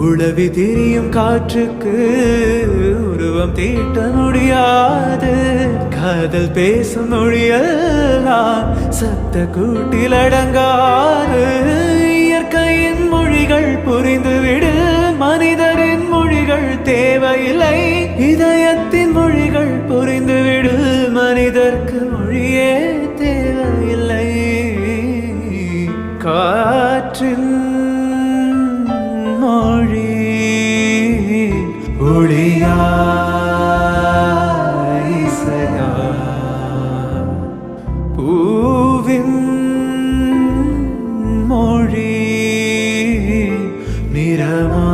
உளவி திரியும் காற்றுக்கு உருவம் தீட்ட முடியாது. காதல் பேசும் மொழியெல்லாம் சத்த கூட்டில் அடங்காது. இயற்கையின் மொழிகள் புரிந்துவிடு, மனிதரின் மொழிகள் தேவையில்லை. இதயத்தின் மொழிகள் புரிந்துவிடு, மனிதர்க்கு மொழியே தேவையில்லை. காற்றின் மொழி ஒளியா இசையா, பூவின் மொழி நிறமா